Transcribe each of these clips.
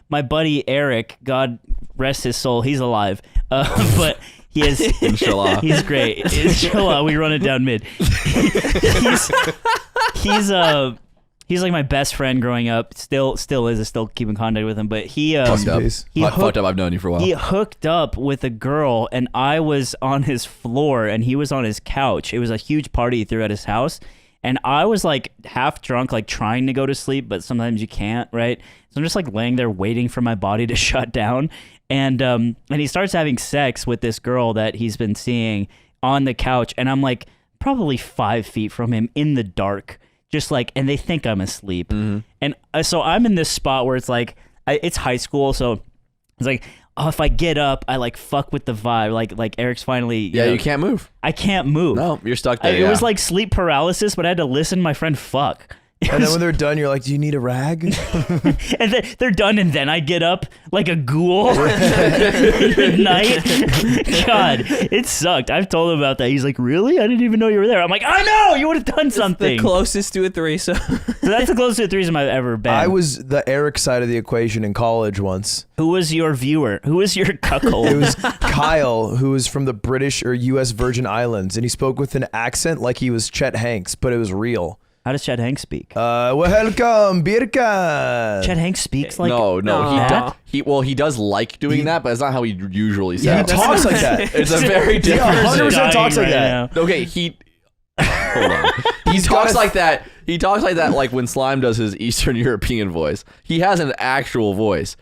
my buddy Eric, God rest his soul, he's alive. But he is Inshallah. He's great. Inshallah, we run it down mid. He's like my best friend growing up. Still is. I still keep in contact with him. But he fucked up. I've known you for a while. He hooked up with a girl, and I was on his floor, and he was on his couch. It was a huge party he threw at his house, and I was like half drunk, like trying to go to sleep, but sometimes you can't, right? So I'm just like laying there waiting for my body to shut down, and he starts having sex with this girl that he's been seeing on the couch, and I'm like probably 5 feet from him in the dark. Just like, and they think I'm asleep. Mm-hmm. And so I'm in this spot where it's like, it's high school. So it's like, oh, if I get up, I like fuck with the vibe. Like Eric's finally. You can't move. I can't move. No, you're stuck there. It was like sleep paralysis, but I had to listen to my friend fuck. And then when they're done, you're like, do you need a rag? And then they're done, and then I get up like a ghoul in the night. God, it sucked. I've told him about that. He's like, really? I didn't even know you were there. I'm like, I know! You would have done something. The closest to a threesome. So that's the closest to a threesome I've ever been. I was the Eric side of the equation in college once. Who was your viewer? Who was your cuckold? It was Kyle, who was from the British or U.S. Virgin Islands, and he spoke with an accent like he was Chet Hanks, but it was real. How does Chet Hanks speak? Welcome, Birka. Chet Hanks speaks like he does like doing that, but it's not how he usually Yeah, sounds. he talks like that. It's a very different. 100% talks like that. Now. Okay, hold on. He talks like that. He talks like that, like when Slime does his Eastern European voice. He has an actual voice.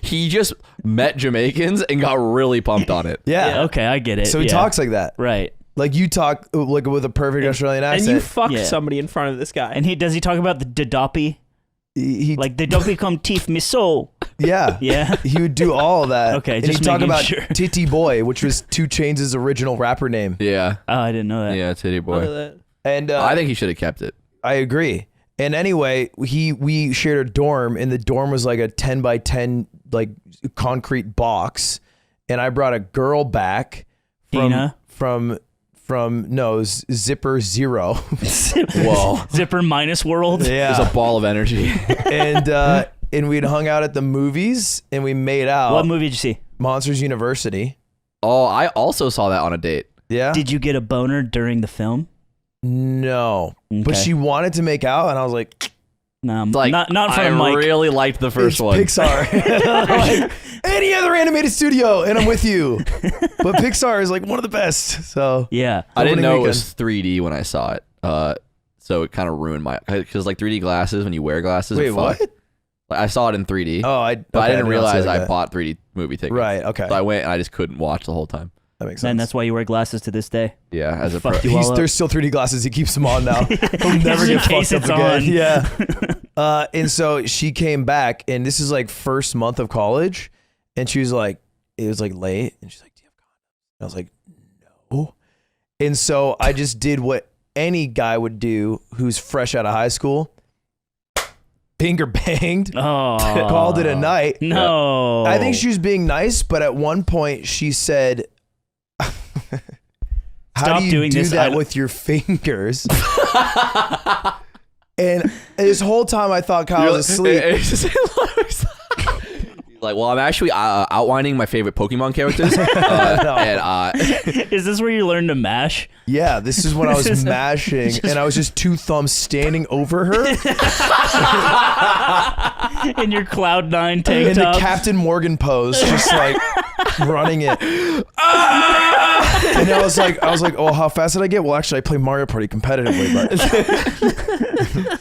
He just met Jamaicans and got really pumped on it. Yeah. Okay, I get it. So he talks like that. Right. Like you talk like with a perfect Australian accent. And you fucked somebody in front of this guy. And does he talk about the Dadopi? Like Dadopi come teeth miso. Yeah. Yeah. He would do all of that. Okay, and just he'd talk about sure. Titty Boy, which was 2 Chainz' original rapper name. Yeah. Oh, I didn't know that. Yeah, Titty Boy. And I think he should have kept it. I agree. And anyway, we shared a dorm, and the dorm was like a 10 by 10 like concrete box, and I brought a girl back from Zipper Zero. Whoa. Zipper minus world. Yeah. There's a ball of energy. And we'd hung out at the movies and we made out. What movie did you see? Monsters University. Oh, I also saw that on a date. Yeah. Did you get a boner during the film? No. Okay. But she wanted to make out and I was like, no, like, not for I Mike. really liked the first one. Pixar. Like, any other animated studio, and I'm with you. But Pixar is like one of the best. So yeah, I didn't know it was 3D when I saw it. So it kind of ruined because like 3D glasses when you wear glasses. Wait, what? Like, I saw it in 3D. Oh, I didn't realize I bought 3D movie tickets. Right. Okay. So I went and I just couldn't watch the whole time. That makes sense. And that's why you wear glasses to this day. Yeah, as a Fucked you all up. There's still 3D glasses. He keeps them on now. He'll never get fucked up again. On. Yeah. And so she came back, and this is like first month of college, and she was like, it was like late, and she's like, "Do you have condoms?" And I was like, "No." And so I just did what any guy would do who's fresh out of high school. Finger banged. Oh. Called it a night. No. I think she was being nice, but at one point she said, "How do you do that with your fingers?" And this whole time I thought Kyle was asleep. Like, well, I'm actually outlining my favorite Pokemon characters. Is this where you learn to mash? Yeah, this is when I was mashing, and I was just 2 thumbs standing over her. In your Cloud9 tank in top. the Captain Morgan pose, just like running it. And I was like, oh, how fast did I get? Well, actually, I play Mario Party competitively, but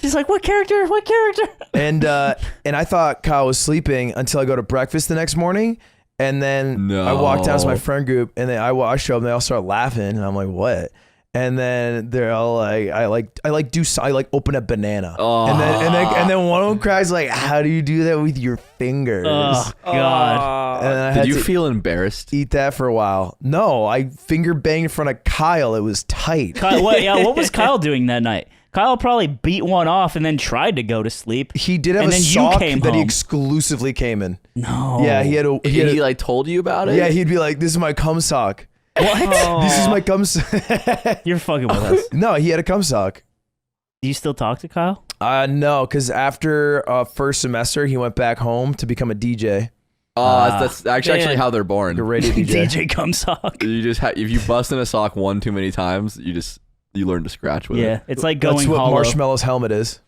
she's like, what character? What character? And I thought Kyle was sleeping until I go to breakfast the next morning, and then I walked down to my friend group, and then I show up, and they all start laughing, and I'm like, what? And then they're all like, I open a banana, and then one of them cries like, how do you do that with your fingers? Oh God! And I Did you feel embarrassed? Eat that for a while. No, I finger banged in front of Kyle. It was tight. Kyle, what was Kyle doing that night? Kyle probably beat one off and then tried to go to sleep. He did have and a then sock you came that home. he exclusively came in. No. Yeah, he like told you about it? Yeah, he'd be like, this is my cum sock. What? This is my cum sock. You're fucking with us. No, he had a cum sock. Do you still talk to Kyle? No, because after first semester, he went back home to become a DJ. That's actually how they're born. A radio DJ. DJ cum sock. You just if you bust in a sock one too many times, you learn to scratch with it. Yeah, it's like going That's what hollow. Marshmallow's helmet is.